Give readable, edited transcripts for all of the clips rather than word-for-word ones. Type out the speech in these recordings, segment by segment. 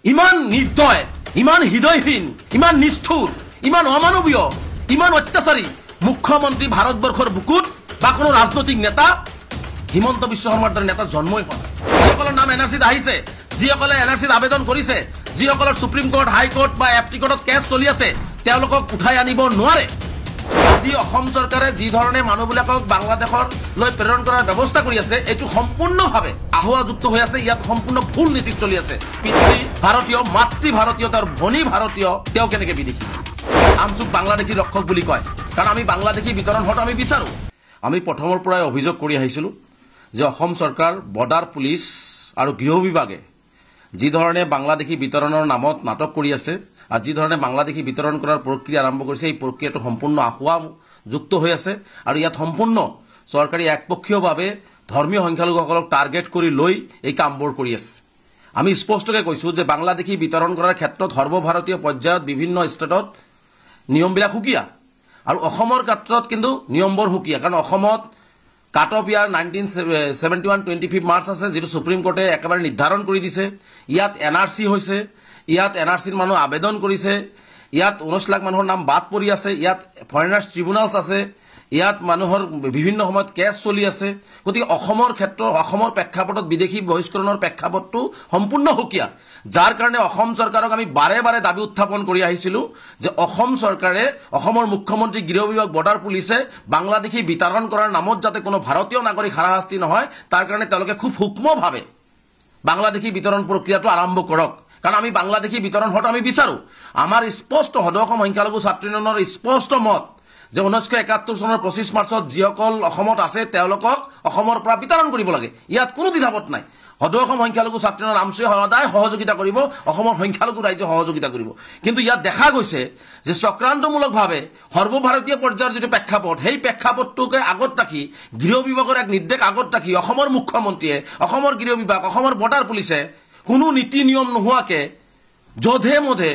ইমান নির্দয়, ইমান হৃদয়হীন, ইমান নিষ্ঠুর, ইমান অমানবীয়, ইমান অত্যাচারী মুখ্যমন্ত্রী ভারতবর্ষের বুকুত বা কোনো রাজনৈতিক নেতা হিমন্ত বিশ্ব শর্মার দৰে নেতা জন্মই হোৱা নাই। যিসকলৰ নাম এনআৰচিত আহিছে, যিসকলে এনআৰচিত আবেদন কৰিছে, যিসকলৰ সুপ্ৰিম কোৰ্ট, হাইকোৰ্ট বা এপটি কোৰ্টত কেছ চলি আছে, তেওঁলোকক উঠাই আনিব নোৱাৰে। আজি অসম চৰকাৰে যি ধৰণে মানুহবিলাকক বাংলাদেশলৈ প্ৰেৰণ কৰাৰ ব্যৱস্থা কৰি আছে, এইটো সম্পূৰ্ণভাৱে আহুৱাযুক্ত হৈ আছে। ইয়াত সম্পূৰ্ণ ভুল নীতিত চলি আছে। পিতৃ ভাৰতীয়, মাতৃ ভাৰতীয়, তাৰ ভনী ভাৰতীয়, তেওঁ কেনেকৈ বিদেশী? আমচুক বাংলাদেশী ৰক্ষক বুলি কয়, কাৰণ আমি বাংলাদেশী বিতৰণ হোৱাটো আমি বিচাৰোঁ। আমি প্ৰথমৰ পৰাই অভিযোগ কৰি আহিছিলোঁ যে অসম চৰকাৰ, বৰ্ডাৰ পুলিচ আৰু গৃহ বিভাগে যি ধৰণে বাংলাদেশী বিতৰণৰ নামত নাটক কৰি আছে আৰু যি ধৰণে বাংলাদেশী বিতৰণ কৰাৰ প্ৰক্ৰিয়া আৰম্ভ কৰিছে, এই প্ৰক্ৰিয়াটো সম্পূৰ্ণ আহুৱাযুক্ত হৈ আছে। আৰু ইয়াত সম্পূৰ্ণ চৰকাৰী একপক্ষীয়ভাৱে ধৰ্মীয় সংখ্যালঘুসকলক টাৰ্গেট কৰি লৈ এই কামবোৰ কৰি আছে। আমি স্পষ্টকৈ কৈছোঁ যে বাংলাদেশী বিতৰণ কৰাৰ ক্ষেত্ৰত সৰ্বভাৰতীয় পৰ্যায়ত বিভিন্ন ষ্টেটত নিয়মবিলাক সুকীয়া, আৰু অসমৰ ক্ষেত্ৰত কিন্তু নিয়মবোৰ সুকীয়া। কাৰণ অসমত কাট অফ ইয়াৰ 1971 25 মাৰ্চ আছে, যিটো সুপ্ৰিম কোৰ্টে একেবাৰে নিৰ্ধাৰণ কৰি দিছে। ইয়াত এনআৰচি হৈছে, ইয়াত এনআৰচিৰ মানুহ আবেদন কৰিছে, ইয়াত 19 লাখ মানুহৰ নাম বাদ পৰি আছে, ইয়াত ফৰেনাৰ্ছ ট্ৰিবিউনেলছ আছে, ইয়াত মানুহৰ বিভিন্ন সময়ত কেছ চলি আছে। গতিকে অসমৰ ক্ষেত্ৰত, অসমৰ প্ৰেক্ষাপটত বিদেশী বহিষ্কৰণৰ প্ৰেক্ষাপটটো সম্পূৰ্ণ সুকীয়া, যাৰ কাৰণে অসম চৰকাৰক আমি বাৰে বাৰে দাবী উত্থাপন কৰি আহিছিলোঁ যে অসম চৰকাৰে, অসমৰ মুখ্যমন্ত্ৰী, গৃহ বিভাগ, বৰ্ডাৰ পুলিচে বাংলাদেশী বিতৰণ কৰাৰ নামত যাতে কোনো ভাৰতীয় নাগৰিক হাৰাশাস্তি নহয়, তাৰ কাৰণে তেওঁলোকে খুব সূক্ষ্মভাৱে বাংলাদেশী বিতৰণ প্ৰক্ৰিয়াটো আৰম্ভ কৰক। কাৰণ আমি বাংলাদেশী বিতৰণ হোৱাটো আমি বিচাৰোঁ। আমাৰ স্পষ্ট সদৌ অসম সংখ্যালঘু ছাত্ৰ ইউনিয়নৰ স্পষ্ট মত যে 1971 চনৰ 25 মাৰ্চত যিসকল অসমত আছে তেওঁলোকক অসমৰ পৰা বিতৰণ কৰিব লাগে। ইয়াত কোনো দ্বিধাবোধ নাই। সদৌ অসম সংখ্যালঘু ছাত্ৰ ইউনিয়নৰ আমচুৱে সদায় সহযোগিতা কৰিব, অসমৰ সংখ্যালঘু ৰাইজে সহযোগিতা কৰিব। কিন্তু ইয়াত দেখা গৈছে যে চক্ৰান্তমূলকভাৱে সৰ্বভাৰতীয় পৰ্যায়ৰ যিটো প্ৰেক্ষাপট, সেই প্ৰেক্ষাপটটোকে আগত ৰাখি, গৃহ বিভাগৰ এক নিৰ্দেশ আগত ৰাখি অসমৰ মুখ্যমন্ত্ৰীয়ে, অসমৰ গৃহ বিভাগ, অসমৰ বৰ্ডাৰ পুলিচে কোনো নীতি নিয়ম নোহোৱাকৈ যধে মধে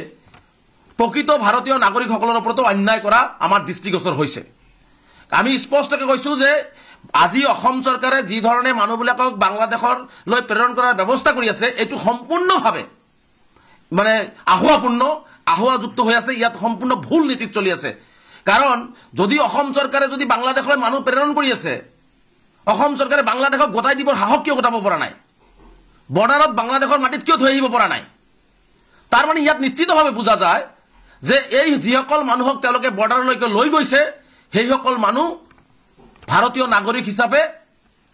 প্ৰকৃত ভাৰতীয় নাগৰিকসকলৰ ওপৰতো অন্যায় কৰা আমাৰ দৃষ্টিগোচৰ হৈছে। আমি স্পষ্টকৈ কৈছোঁ যে আজি অসম চৰকাৰে যি ধৰণে মানুহবিলাকক বাংলাদেশলৈ প্ৰেৰণ কৰাৰ ব্যৱস্থা কৰি আছে, এইটো সম্পূৰ্ণভাৱে মানে আহুৱাযুক্ত হৈ আছে। ইয়াত সম্পূৰ্ণ ভুল নীতিত চলি আছে। কাৰণ যদি অসম চৰকাৰে যদি বাংলাদেশলৈ মানুহ প্ৰেৰণ কৰি আছে, অসম চৰকাৰে বাংলাদেশক গোটাই দিবৰ সাহস কিয় গোটাব পৰা নাই? বৰ্ডাৰত বাংলাদেশৰ মাটিত কিয় থৈ আহিব পৰা নাই? তাৰ মানে ইয়াত নিশ্চিতভাৱে বুজা যায় যে এই যিসকল মানুহক তেওঁলোকে বৰ্ডাৰলৈকে লৈ গৈছে, সেইসকল মানুহ ভাৰতীয় নাগৰিক হিচাপে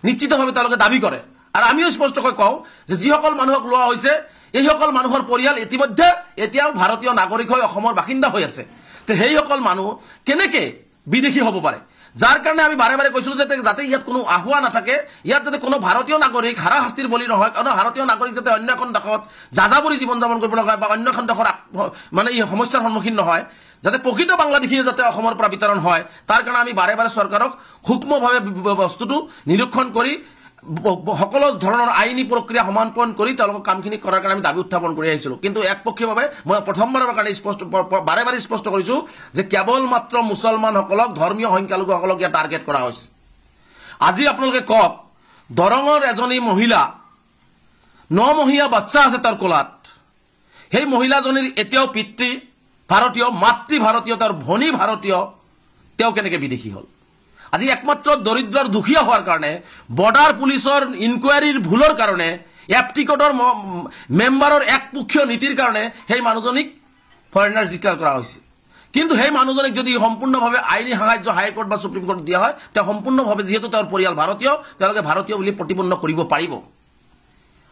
নিশ্চিতভাৱে তেওঁলোকে দাবী কৰে। আৰু আমিও স্পষ্টকৈ কওঁ যে যিসকল মানুহক লোৱা হৈছে, এইসকল মানুহৰ পৰিয়াল ইতিমধ্যে এতিয়াও ভাৰতীয় নাগৰিক হৈ অসমৰ বাসিন্দা হৈ আছে। তো সেইসকল মানুহ কেনেকৈ বিদেশী হ'ব পাৰে? যাৰ কাৰণে আমি বাৰে বাৰে কৈছিলোঁ যাতে ইয়াত কোনো আহুৱা নাথাকে, ইয়াত যাতে কোনো ভাৰতীয় নাগৰিক হাৰাশাস্তিৰ বলি নহয়, কাৰণ ভাৰতীয় নাগৰিক যাতে অন্য এখন দেশত যাযাবৰী জীৱন যাপন কৰিব নহয় বা অন্য এখন দেশৰ মানে এই সমস্যাৰ সন্মুখীন নহয়, যাতে প্ৰকৃত বাংলাদেশীয়ে যাতে অসমৰ পৰা বিতৰণ হয়, তাৰ কাৰণে আমি বাৰে বাৰে চৰকাৰক সূক্ষ্মভাৱে বস্তুটো নিৰীক্ষণ কৰি সকলো ধৰণৰ আইনী প্ৰক্ৰিয়া সমাপন কৰি তেওঁলোকক কামখিনি কৰাৰ কাৰণে আমি দাবী উত্থাপন কৰি আহিছিলোঁ। কিন্তু একপক্ষীয়ভাৱে মই প্ৰথমবাৰৰ কাৰণে বাৰে বাৰে স্পষ্ট কৰিছোঁ যে কেৱল মাত্ৰ মুছলমানসকলক, ধৰ্মীয় সংখ্যালঘুসকলক ইয়াত টাৰ্গেট কৰা হৈছে। আজি আপোনালোকে কওক, দৰঙৰ এজনী মহিলা, 9 মহীয়া বাচ্চা আছে তাৰ কোলাত, সেই মহিলাজনীৰ এতিয়াও পিতৃ ভাৰতীয়, মাতৃ ভাৰতীয়, তাৰ ভনী ভাৰতীয়, তেওঁ কেনেকৈ বিদেশী হ'ল? আজি একমাত্ৰ দৰিদ্ৰৰ দুখীয়া হোৱাৰ কাৰণে, বৰ্ডাৰ পুলিচৰ ইনকুৱাৰীৰ ভুলৰ কাৰণে, এপটি কোৰ্টৰ মেম্বাৰৰ একপক্ষীয় নীতিৰ কাৰণে সেই মানুহজনীক ফৰেনাৰ্ছ ডিক্লেয়াৰ কৰা হৈছে। কিন্তু সেই মানুহজনীক যদি সম্পূৰ্ণভাৱে আইনী সাহায্য হাইকোৰ্ট বা সুপ্ৰিম কোৰ্টত দিয়া হয়, তেওঁ সম্পূৰ্ণভাৱে যিহেতু তেওঁৰ পৰিয়াল ভাৰতীয়, তেওঁলোকে ভাৰতীয় বুলি প্ৰতিপন্ন কৰিব পাৰিব।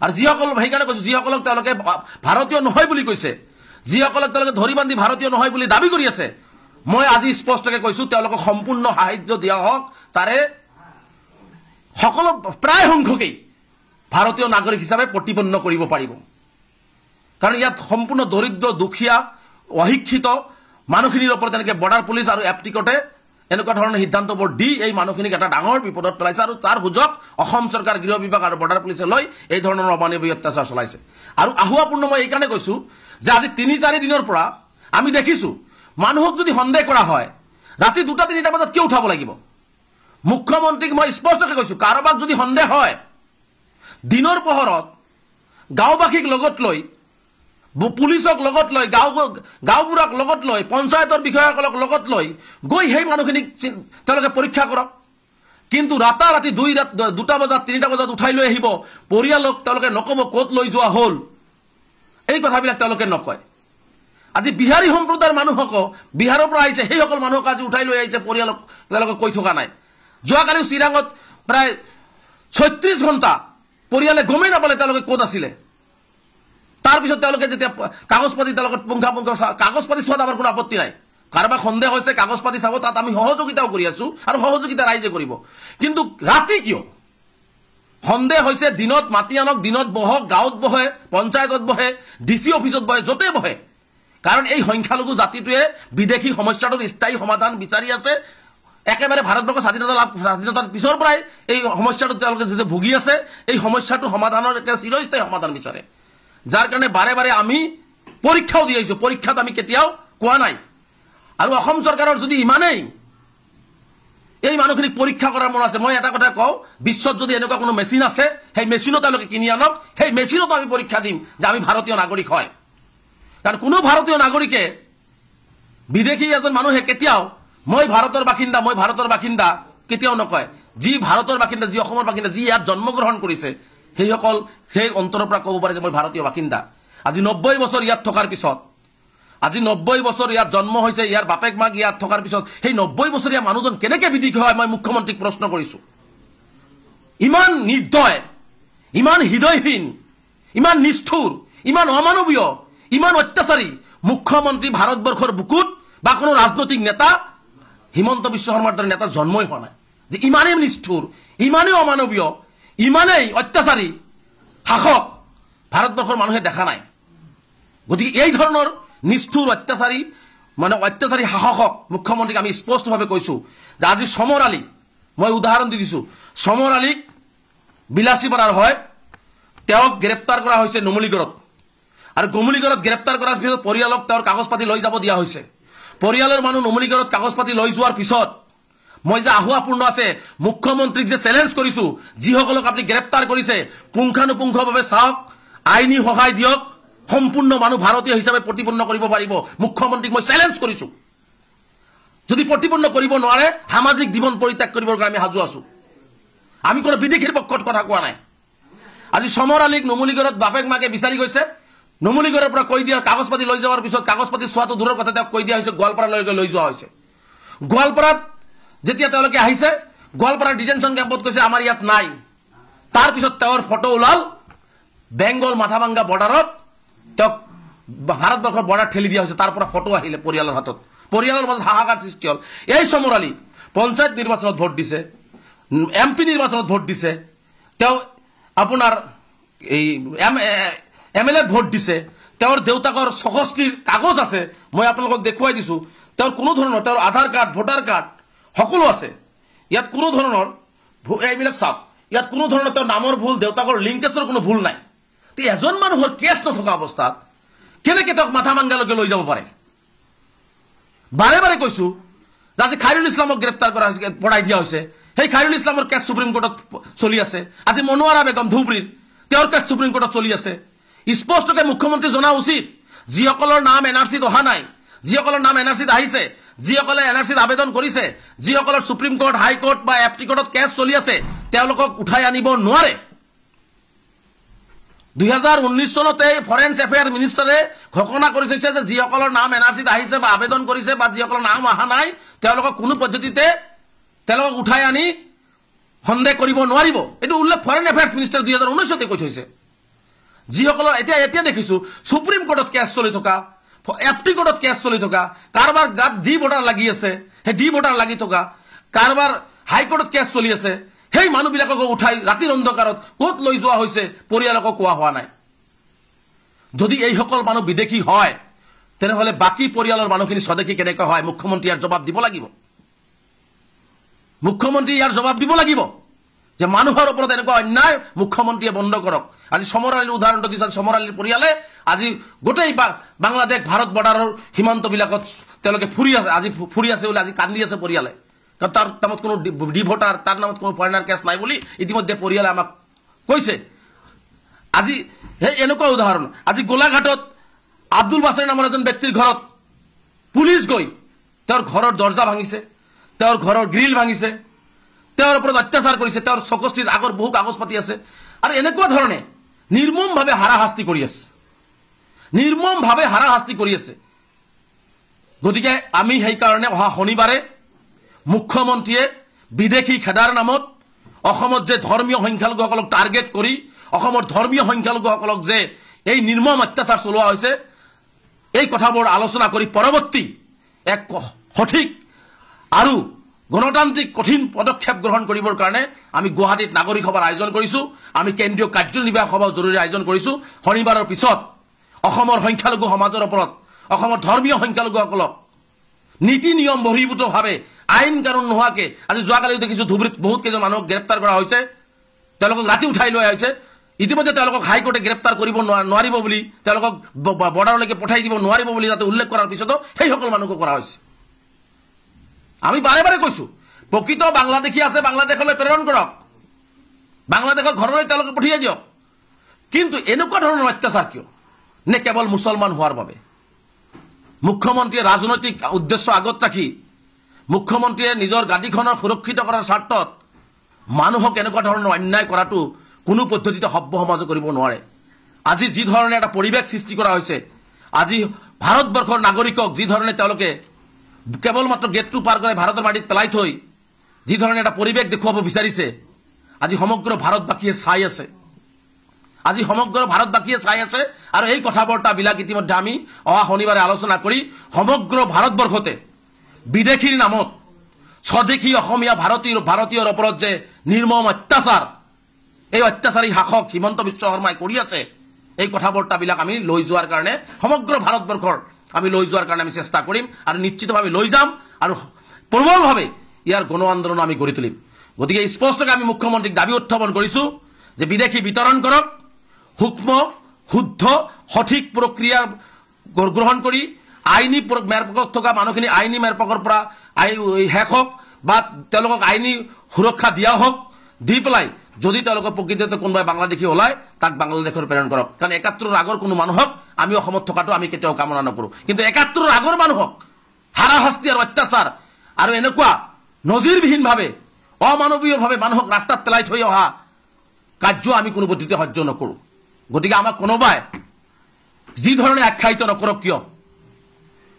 আৰু যিসকল, সেইকাৰণে কৈছোঁ, যিসকলক তেওঁলোকে ভাৰতীয় নহয় বুলি কৈছে, যিসকলক তেওঁলোকে ধৰি বান্ধি ভাৰতীয় নহয় বুলি দাবী কৰি আছে, মই আজি স্পষ্টকৈ কৈছোঁ তেওঁলোকক সম্পূৰ্ণ সাহায্য দিয়া হওক। তাৰে সকলো প্ৰায় সংখ্যকেই ভাৰতীয় নাগৰিক হিচাপে প্ৰতিপন্ন কৰিব পাৰিব। কাৰণ ইয়াত সম্পূৰ্ণ দৰিদ্ৰ, দুখীয়া, অশিক্ষিত মানুহখিনিৰ ওপৰত এনেকৈ বৰ্ডাৰ পুলিচ আৰু এপটি কোৰ্টে এনেকুৱা ধৰণৰ সিদ্ধান্তবোৰ দি এই মানুহখিনিক এটা ডাঙৰ বিপদত পেলাইছে। আৰু তাৰ সুযোগ অসম চৰকাৰ, গৃহ বিভাগ আৰু বৰ্ডাৰ পুলিচে লৈ এই ধৰণৰ অমানৱীয় অত্যাচাৰ চলাইছে। আৰু আহুৱাপূৰ্ণ মই এইকাৰণে কৈছোঁ যে আজি 3-4 দিনৰ পৰা আমি দেখিছোঁ, মানুহক যদি সন্দেহ কৰা হয়, ৰাতি 2-3 বজাত কিয় উঠাব লাগিব? মুখ্যমন্ত্ৰীক মই স্পষ্টকৈ কৈছোঁ, কাৰোবাক যদি সন্দেহ হয়, দিনৰ পোহৰত গাঁওবাসীক লগত লৈ পুলিচক লগত লৈ গাঁওবোৰক লগত লৈ পঞ্চায়তৰ বিষয়াসকলক লগত লৈ গৈ সেই মানুহখিনিক তেওঁলোকে পৰীক্ষা কৰক। কিন্তু ৰাতাৰাতি 2টা বজাত 3টা বজাত উঠাই লৈ আহিব পৰিয়ালক, তেওঁলোকে নক'ব ক'ত লৈ যোৱা হ'ল, এই কথাবিলাক তেওঁলোকে নকয়। আজি বিহাৰী সম্প্ৰদায়ৰ মানুহক বিহাৰৰ পৰা আহিছে সেইসকল মানুহক আজি উঠাই লৈ আহিছে পৰিয়ালক, তেওঁলোকে কৈ থকা নাই। যোৱাকালি চিৰাঙত প্ৰায় 36 ঘণ্টা পৰিয়ালে গমেই নাপালে তেওঁলোকে ক'ত আছিলে। তাৰপিছত তেওঁলোকে যেতিয়া কাগজ পাতি তেওঁলোকৰ পুংখাপুংখ কাগজ পাতি চোৱাত আমাৰ কোনো আপত্তি নাই। কাৰোবাক সন্দেহ হৈছে কাগজ পাতি চাব, তাত আমি সহযোগিতাও কৰি আছো আৰু সহযোগিতা ৰাইজে কৰিব। কিন্তু ৰাতি কিয় সন্দেহ হৈছে? দিনত মাতি আনক, দিনত বহক, গাঁৱত বহে, পঞ্চায়তত বহে, DC অফিচত বহে, য'তে বহে। কাৰণ এই সংখ্যালঘু জাতিটোৱে বিদেশী সমস্যাটোৰ স্থায়ী সমাধান বিচাৰি আছে। একেবাৰে ভাৰতবৰ্ষৰ স্বাধীনতাৰ পিছৰ পৰাই এই সমস্যাটো তেওঁলোকে যেতিয়া ভুগি আছে, এই সমস্যাটো সমাধানৰ একটা চিৰস্থায়ী সমাধান বিচাৰে। যাৰ কাৰণে বাৰে বাৰে আমি পৰীক্ষাও দি আহিছো, পৰীক্ষাত আমি কেতিয়াও কোৱা নাই। আৰু অসম চৰকাৰৰ যদি ইমানেই এই মানুহখিনিক পৰীক্ষা কৰাৰ মন আছে, মই এটা কথা কওঁ, বিশ্বত যদি এনেকুৱা কোনো মেচিন আছে সেই মেচিনো তেওঁলোকে কিনি আনক, সেই মেচিনতো আমি পৰীক্ষা দিম যে আমি ভাৰতীয় নাগৰিক হয়। কাৰণ কোনো ভাৰতীয় নাগৰিকে বিদেশী এজন মানুহে কেতিয়াও মই ভাৰতৰ বাসিন্দা কেতিয়াও নকয়। যি ভাৰতৰ বাসিন্দা, যি অসমৰ বাসিন্দা, যি ইয়াত জন্মগ্ৰহণ কৰিছে সেইসকল সেই অন্তৰৰ পৰা ক'ব পাৰে যে মই ভাৰতীয় বাসিন্দা। আজি 90 বছৰ ইয়াত থকাৰ পিছত, আজি 90 বছৰ ইয়াত জন্ম হৈছে, ইয়াৰ বাপেক মাক ইয়াত থকাৰ পিছত সেই 90 বছৰীয়া মানুহজন কেনেকে বিদেশী হয় মই মুখ্যমন্ত্ৰীক প্ৰশ্ন কৰিছো। ইমান নিৰ্দয়, ইমান হৃদয়হীন, ইমান নিষ্ঠুৰ, ইমান অমানৱীয়, ইমান অত্যাচাৰী মুখ্যমন্ত্ৰী ভাৰতবৰ্ষৰ বুকুত বা কোনো ৰাজনৈতিক নেতা হিমন্ত বিশ্ব শৰ্মাৰ দৰে নেতা জন্মই হোৱা নাই। যে ইমানেই নিষ্ঠুৰ, ইমানেই অমানৱীয়, ইমানেই অত্যাচাৰী শাসক ভাৰতবৰ্ষৰ মানুহে দেখা নাই। গতিকে এই ধৰণৰ নিষ্ঠুৰ অত্যাচাৰী শাসকক মুখ্যমন্ত্ৰীক আমি স্পষ্টভাৱে কৈছো যে আজি সমৰ আলী, মই উদাহৰণ দি দিছো, সমৰ আলীক বিলাসীপাৰাৰ হয়, তেওঁক গ্ৰেপ্তাৰ কৰা হৈছে নুমলীগড়ত। আৰু নুমলীগড়ত গ্ৰেপ্তাৰ কৰাৰ পিছত পৰিয়ালক তেওঁৰ কাগজ পাতি লৈ যাব দিয়া হৈছে। পৰিয়ালৰ মানুহ নুমলীগড়ত কাগজ পাতি লৈ যোৱাৰ পিছত মই যে আহুৱাপূৰ্ণ আছে, মুখ্যমন্ত্ৰীক যে চেলেঞ্জ কৰিছো, যিসকলক আপুনি গ্ৰেপ্তাৰ কৰিছে পুংখানুপুংখভাৱে চাওক, আইনী সহায় দিয়ক, সম্পূৰ্ণ মানুহ ভাৰতীয় হিচাপে প্ৰতিপন্ন কৰিব পাৰিব। মুখ্যমন্ত্ৰীক মই চেলেঞ্জ কৰিছো। যদি প্ৰতিপন্ন কৰিব নোৱাৰে সামাজিক জীৱন পৰিত্যাগ কৰিবৰ কাৰণে আমি সাজু আছো। আমি কোনো বিদেশীৰ পক্ষত কথা কোৱা নাই। আজি সমৰ আলীক নুমলীগড়ত বাপেক মাকে বিচাৰি গৈছে, নুমলীগড়ৰ পৰা কৈ দিয়া কাগজ পাতি লৈ যোৱাৰ পিছত কাগজ পাতি চোৱাটো দূৰৰ কথা, তেওঁক কৈ দিয়া হৈছে গোৱালপাৰালৈকে লৈ যোৱা হৈছে। গোৱালপাৰাত যেতিয়া তেওঁলোকে আহিছে, গোৱালপাৰা ডিটেনশ্যন কেম্পত কৈছে আমাৰ ইয়াত নাই। তাৰপিছত তেওঁৰ ফটো ওলাল বেংগল মাথাভাঙ্গা বৰ্ডাৰত, তেওঁক ভাৰতবৰ্ষৰ বৰ্ডাৰ ঠেলি দিয়া হৈছে। তাৰ পৰা ফটো আহিলে পৰিয়ালৰ হাতত, পৰিয়ালৰ মাজত হাহাকাৰ সৃষ্টি হ'ল। এই সমৰ আলী পঞ্চায়ত নিৰ্বাচনত ভোট দিছে, MP নিৰ্বাচনত ভোট দিছে, তেওঁ আপোনাৰ এই MLA ভোট দিছে, তেওঁৰ দেউতাকৰ 64টিৰ কাগজ আছে, মই আপোনালোকক দেখুৱাই দিছো। তেওঁৰ কোনো ধৰণৰ তেওঁৰ আধাৰ কাৰ্ড, ভোটাৰ কাৰ্ড সকলো আছে। ইয়াত কোনো ধৰণৰ এইবিলাক চাওক, ইয়াত কোনো ধৰণৰ তেওঁৰ নামৰ ভুল, দেউতাকৰ লিংকেজৰ কোনো ভুল নাই। এজন মানুহৰ কেছ নথকা অৱস্থাত কেনেকে তেওঁক মাথাভাঙ্গালৈকে লৈ যাব পাৰে? বাৰে বাৰে কৈছো যে আজি খাইৰুল ইছলামক গ্ৰেপ্তাৰ কৰা হৈছে, পৰাই দিয়া হৈছে। সেই খাইৰুল ইছলামৰ কেছ সুপ্ৰিম কোৰ্টত চলি আছে। আজি মনোৱাৰা বেগম ধুবুৰীৰ, তেওঁৰ কেছ সুপ্ৰিম কোৰ্টত চলি আছে। স্পষ্টকৈ মুখ্যমন্ত্ৰী জনা উচিত, যিসকলৰ নাম NRCত অহা নাই, যিসকলৰ নাম NRCত আহিছে, যিসকলে NRCত আবেদন কৰিছে, যিসকলৰ সুপ্ৰিম কোৰ্ট, হাইকোৰ্ট বা FT কোৰ্টত কেছ চলি আছে, তেওঁলোকক উঠাই আনিব নোৱাৰে। 2019 চনতে ফৰেন এফেয়াৰ মিনিষ্টাৰে ঘোষণা কৰি থৈছে যে যিসকলৰ নাম NRCত আহিছে বা আবেদন কৰিছে বা যিসকলৰ নাম অহা নাই, তেওঁলোকক কোনো পদ্ধতিতে তেওঁলোকক উঠাই আনি সন্দেহ কৰিব নোৱাৰিব। এইটো উল্লেখ ফৰেন এফেয়াৰ্ছ মিনিষ্টাৰ 2019তে কৈ থৈছে। যিসকলৰ এতিয়া দেখিছো সুপ্ৰিম কোৰ্টত কেছ চলি থকা, FT কোৰ্টত কেছ চলি থকা, কাৰোবাৰ গাত ডি ভোটাৰ লাগি আছে, সেই ডি ভোটাৰ লাগি থকা, কাৰোবাৰ হাইকোৰ্টত কেছ চলি আছে, সেই মানুহবিলাকক উঠাই ৰাতিৰ অন্ধকাৰত ক'ত লৈ যোৱা হৈছে পৰিয়ালকো কোৱা হোৱা নাই। যদি এইসকল মানুহ বিদেশী হয় তেনেহ'লে বাকী পৰিয়ালৰ মানুহখিনি স্বদেশী কেনেকৈ হয়? মুখ্যমন্ত্ৰী ইয়াৰ জবাব দিব লাগিব। মুখ্যমন্ত্ৰী ইয়াৰ জবাব দিব লাগিব যে মানুহৰ ওপৰত এনেকুৱা অন্যায় মুখ্যমন্ত্ৰীয়ে বন্ধ কৰক। আজি সমৰ আলীৰ উদাহৰণটো দিছে। সমৰ আলীৰ পৰিয়ালে আজি গোটেই বাংলাদেশ ভাৰত বৰ্ডাৰৰ সীমান্তবিলাকত তেওঁলোকে ফুৰি আছে। আজি ফুৰি আছে বুলি আজি কান্দি আছে পৰিয়ালে, কাৰণ তাৰ নামত কোনো ডি ভোটাৰ, তাৰ নামত কোনো ফৰেনাৰ কেছ নাই বুলি ইতিমধ্যে পৰিয়ালে আমাক কৈছে। আজি সেই এনেকুৱা উদাহৰণ, আজি গোলাঘাটত আব্দুল বাছেৰ নামৰ এজন ব্যক্তিৰ ঘৰত পুলিচ গৈ তেওঁৰ ঘৰৰ দৰ্জা ভাঙিছে, তেওঁৰ ঘৰৰ গ্ৰিল ভাঙিছে, তেওঁৰ ওপৰত অত্যাচাৰ কৰিছে, তেওঁৰ চকষ্টিৰ আগৰ বহু কাগজ পাতি আছে। আৰু এনেকুৱা ধৰণে নিৰ্মমভাৱে হাৰাশাস্তি কৰি আছে, নিৰ্মমভাৱে হাৰাশাস্তি কৰি আছে। গতিকে আমি সেইকাৰণে অহা শনিবাৰে মুখ্যমন্ত্ৰীয়ে বিদেশী খেদাৰ নামত অসমত যে ধৰ্মীয় সংখ্যালঘুসকলক টাৰ্গেট কৰি অসমৰ ধৰ্মীয় সংখ্যালঘুসকলক যে এই নিৰ্মম অত্যাচাৰ চলোৱা হৈছে, এই কথাবোৰ আলোচনা কৰি পৰৱৰ্তী এক সঠিক আৰু গণতান্ত্ৰিক কঠিন পদক্ষেপ গ্ৰহণ কৰিবৰ কাৰণে আমি গুৱাহাটীত নাগৰিক সভাৰ আয়োজন কৰিছোঁ। আমি কেন্দ্ৰীয় কাৰ্যনিৰ্বাহক সভাও জৰুৰী আয়োজন কৰিছোঁ। শনিবাৰৰ পিছত অসমৰ সংখ্যালঘু সমাজৰ ওপৰত, অসমৰ ধৰ্মীয় সংখ্যালঘুসকলক নীতি নিয়ম বহিৰ্ভূতভাৱে আইন কানুন নোহোৱাকৈ, আজি যোৱাকালিও দেখিছোঁ ধুবুৰীত বহুত কেইজন মানুহক গ্ৰেপ্তাৰ কৰা হৈছে, তেওঁলোকক ৰাতি উঠাই লৈ আহিছে। ইতিমধ্যে তেওঁলোকক হাইকোৰ্টে গ্ৰেপ্তাৰ কৰিব নোৱাৰিব বুলি, তেওঁলোকক বৰ্ডাৰলৈকে পঠাই দিব নোৱাৰিব বুলি যাতে উল্লেখ কৰাৰ পিছতো সেইসকল মানুহকো কৰা হৈছে। আমি বাৰে বাৰে কৈছোঁ, প্ৰকৃত বাংলাদেশী আছে বাংলাদেশলৈ প্ৰেৰণ কৰক, বাংলাদেশৰ ঘৰলৈ তেওঁলোকে পঠিয়াই দিয়ক। কিন্তু এনেকুৱা ধৰণৰ অত্যাচাৰ কিয়? নে কেৱল মুছলমান হোৱাৰ বাবে? মুখ্যমন্ত্ৰীয়ে ৰাজনৈতিক উদ্দেশ্য আগত ৰাখি মুখ্যমন্ত্ৰীয়ে নিজৰ গাদীখনৰ সুৰক্ষিত কৰাৰ স্বাৰ্থত মানুহক এনেকুৱা ধৰণৰ অন্যায় কৰাটো কোনো পদ্ধতিতে সভ্য সমাজে কৰিব নোৱাৰে। আজি যি ধৰণে এটা পৰিৱেশ সৃষ্টি কৰা হৈছে, আজি ভাৰতবৰ্ষৰ নাগৰিকক যি ধৰণে তেওঁলোকে কেৱল মাত্ৰ গেটটো পাৰ কৰাই ভাৰতৰ মাটিত পেলাই থৈ যি ধৰণে এটা পৰিৱেশ দেখুৱাব বিচাৰিছে, আজি সমগ্ৰ ভাৰতবাসীয়ে চাই আছে, আজি সমগ্ৰ ভাৰতবাসীয়ে চাই আছে। আৰু এই কথা বাৰ্তাবিলাক ইতিমধ্যে আমি অহা শনিবাৰে আলোচনা কৰি সমগ্ৰ ভাৰতবৰ্ষতে বিদেশীৰ নামত স্বদেশী অসমীয়া ভাৰতীয়ৰ ওপৰত যে নিৰ্মম অত্যাচাৰ, এই অত্যাচাৰী শাসক হিমন্ত বিশ্ব শৰ্মাই কৰি আছে, এই কথা বাৰ্তাবিলাক আমি লৈ যোৱাৰ কাৰণে সমগ্ৰ ভাৰতবৰ্ষৰ আমি লৈ যোৱাৰ কাৰণে আমি চেষ্টা কৰিম আৰু নিশ্চিতভাৱে লৈ যাম আৰু প্ৰবলভাৱে ইয়াৰ গণ আন্দোলন আমি গঢ়ি তুলিম। গতিকে স্পষ্টকৈ আমি মুখ্যমন্ত্ৰীক দাবী উত্থাপন কৰিছোঁ যে বিদেশী বিতৰণ কৰক, সূক্ষ্ম শুদ্ধ সঠিক প্ৰক্ৰিয়া গ্ৰহণ কৰি আইনী মেৰপকত থকা মানুহখিনি আইনী মেৰপকৰ পৰা শেষ হওক বা তেওঁলোকক আইনী সুৰক্ষা দিয়া হওক, দি পেলাই যদি তেওঁলোকৰ প্ৰকৃততে কোনোবাই বাংলাদেশী ওলায় তাক বাংলাদেশৰ প্ৰেৰণ কৰক। কাৰণ ৭১ৰ আগৰ কোনো মানুহক আমি অসমত থকাটো আমি কেতিয়াও কামনা নকৰোঁ। কিন্তু ৭১ৰ আগৰ মানুহক হাৰাশাস্তি আৰু অত্যাচাৰ আৰু এনেকুৱা নজিৰবিহীনভাৱে অমানৱীয়ভাৱে মানুহক ৰাস্তাত পেলাই থৈ অহা কাৰ্য আমি কোনো পদ্ধতিতে সহ্য নকৰোঁ। গতিকে আমাক কোনোবাই যি ধৰণে আখ্যায়িত নকৰক কিয়,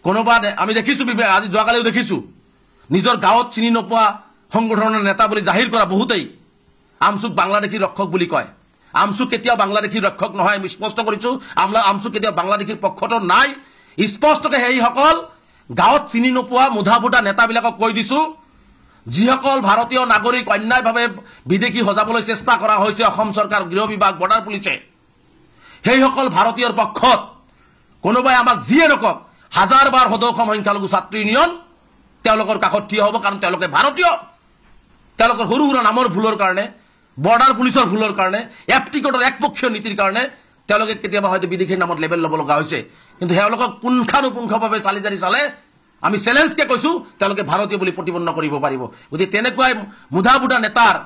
কোনোবা আমি দেখিছোঁ, আজি যোৱাকালিও দেখিছোঁ নিজৰ গাঁৱত চিনি নোপোৱা সংগঠনৰ নেতা বুলি জাহিৰ কৰা বহুতেই আমচুক বাংলাদেশীৰ ৰক্ষক বুলি কয়। আমচুক কেতিয়াও বাংলাদেশীৰ ৰক্ষক নহয়, আমি স্পষ্ট কৰিছোঁ। আমচুক কেতিয়াও বাংলাদেশীৰ পক্ষতো নাই। স্পষ্টকৈ সেইসকল গাঁৱত চিনি নোপোৱা মুধা ফুটা নেতাবিলাকক কৈ দিছোঁ, যিসকল ভাৰতীয় নাগৰিক অন্যায়ভাৱে বিদেশী সজাবলৈ চেষ্টা কৰা হৈছে অসম চৰকাৰ, গৃহ বিভাগ, বৰ্ডাৰ পুলিচে, সেইসকল ভাৰতীয়ৰ পক্ষত কোনোবাই আমাক যিয়ে নকওক, হাজাৰ বাৰ সদৌ অসম সংখ্যালঘু ছাত্ৰ ইউনিয়ন তেওঁলোকৰ কাষত থিয় হ'ব। কাৰণ তেওঁলোকে ভাৰতীয়, তেওঁলোকৰ সৰু সুৰা নামৰ ভুলৰ কাৰণে, বৰ্ডাৰ পুলিচৰ ভুলৰ কাৰণে, এফটিকটৰ একপক্ষীয় নীতিৰ কাৰণে তেওঁলোকে কেতিয়াবা হয়তো বিদেশীৰ নামত লেবেল ল'ব লগা হৈছে। কিন্তু তেওঁলোকক পুংখানুপুংখভাৱে চালি জাৰি চালে আমি চেলেঞ্জকে কৈছোঁ তেওঁলোকে ভাৰতীয় বুলি প্ৰতিপন্ন কৰিব পাৰিব। গতিকে তেনেকুৱাই মুধা বুধা নেতাৰ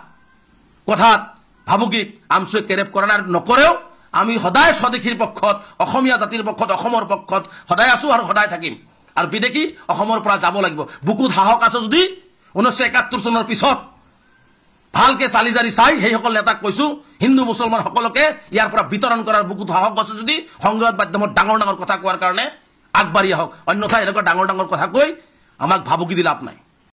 কথাত ভাবুকিক আমচুৱে কেৰেপ কৰা নাই, নকৰেও। আমি সদায় স্বদেশীৰ পক্ষত, অসমীয়া জাতিৰ পক্ষত, অসমৰ পক্ষত সদায় আছোঁ আৰু সদায় থাকিম। আৰু বিদেশী অসমৰ পৰা যাব লাগিব। বুকুত সাহস আছে যদি 1971 চনৰ পিছত ভালকে চালি জাৰি চাই সেইসকল নেতাক কৈছোঁ, হিন্দু মুছলমান সকলোকে ইয়াৰ পৰা বিতৰণ কৰাৰ বুকুত সাহস আছে যদি সংবাদ মাধ্যমত ডাঙৰ ডাঙৰ কথা কোৱাৰ কাৰণে আগবাঢ়ি আহক। অন্যথা এনেকুৱা ডাঙৰ ডাঙৰ কথা কৈ আমাক ভাবুকি দি লাভ নাই।